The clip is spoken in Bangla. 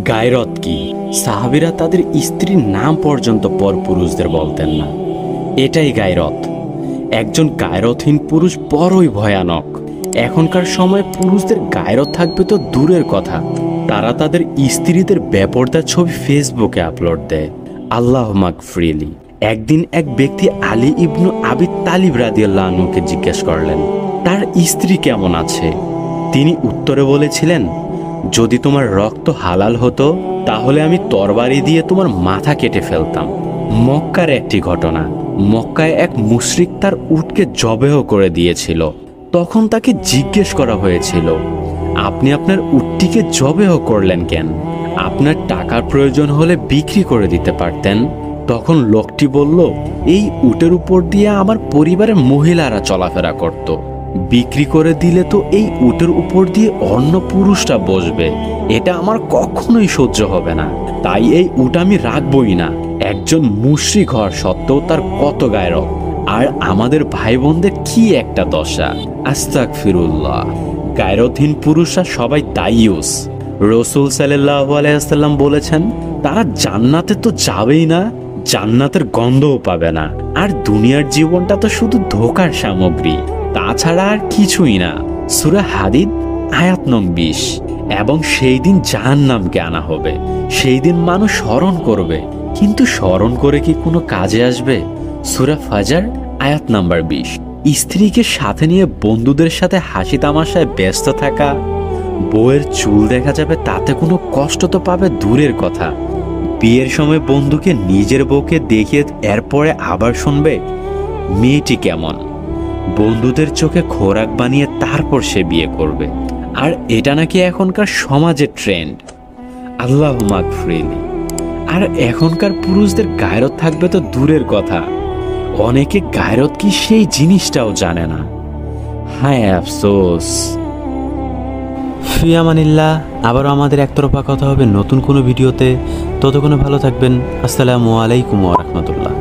গায়রত কি? সাহাবীরা তাদের স্ত্রীর নাম পর্যন্ত পরপুরুষদের বলতেন না। এটাই গায়রত। একজন গায়রতহীন পুরুষ বড়ই ভয়ানক। এখনকার সময়ে পুরুষদের গায়রত থাকবে তো দূরের কথা, তারা তাদের স্ত্রীদের বেপরদার ছবি ফেসবুকে আপলোড দেয়। আল্লাহ মাগফিরলি। একদিন এক ব্যক্তি আলী ইবনু আবি তালিব রাদিয়াল্লাহু আনহুকে জিজ্ঞেস করলেন, তার স্ত্রী কেমন আছে? তিনি উত্তরে বলেছিলেন, যদি তোমার রক্ত হালাল হতো তাহলে আমি তরবারি দিয়ে তোমার মাথা কেটে ফেলতাম। মক্কার একটি ঘটনা। মক্কায় এক মুশরিক তার উটকে জবেহ করে দিয়েছিল। তখন তাকে জিজ্ঞেস করা হয়েছিল, আপনি আপনার উটটিকে জবেহ করলেন কেন? আপনার টাকার প্রয়োজন হলে বিক্রি করে দিতে পারতেন। তখন লোকটি বলল, এই উটের উপর দিয়ে আমার পরিবারের মহিলারা চলাফেরা করত, বিক্রি করে দিলে তো এই উটের উপর দিয়ে অন্য পুরুষরা বসবে, এটা আমার কখনোই সহ্য হবে না, তাই এই উট আমি রাখবই না। একজন মুশরিক হওয়ার সত্ত্বেও তার কত গায়রত, আর আমাদের ভাই বোনদের কি একটা দশা। আস্তাগফিরুল্লাহ। গায়রতহীন পুরুষরা সবাই দাইয়ুস। রাসূল সাল্লাল্লাহু আলাইহি ওয়াসাল্লাম বলেছেন, তারা জান্নাতে তো যাবেই না, জান্নাতের গন্ধও পাবে না, আর দুনিয়ার জীবনটা তো শুধু ধোঁকার সামগ্রী, তাছাড়া আর কিছুই না। সূরা হাদীদ আয়াত নং 20। এবং সেই দিন জাহান্নামকে আনা হবে। সেই দিন মানুষ স্মরণ করবে, কিন্তু স্মরণ করে কি কোনো কাজে আসবে? সূরা ফাজর আয়াত নাম্বার 20। স্ত্রীকে সাথে নিয়ে বন্ধুদের সাথে হাসি তামাশায় ব্যস্ত থাকা, বউয়ের চুল দেখা যাবে তাতে কোনো কষ্ট তো পাবে দূরের কথা, বিয়ের সময় বন্ধুকে নিজের বউকে দেখিয়ে এরপরে আবার শুনবে মেয়েটি কেমন, বন্ধুদের চোখে খোরাক বানিয়ে তারপর সে বিয়ে করবে। আর এটা নাকি এখনকার সমাজের ট্রেন্ড। আল্লাহ মাগফিরলি। আর এখনকার পুরুষদের গায়রত থাকবে তো দূরের কথা, অনেকে গায়রত কি সেই জিনিসটাও জানে না। হায় আফসোস। ফি আমানিল্লাহ। আবারও আমাদের একতরফা কথা হবে নতুন কোনো ভিডিওতে। ততক্ষণে ভালো থাকবেন। আসসালামু আলাইকুম ওয়া রাহমাতুল্লাহ।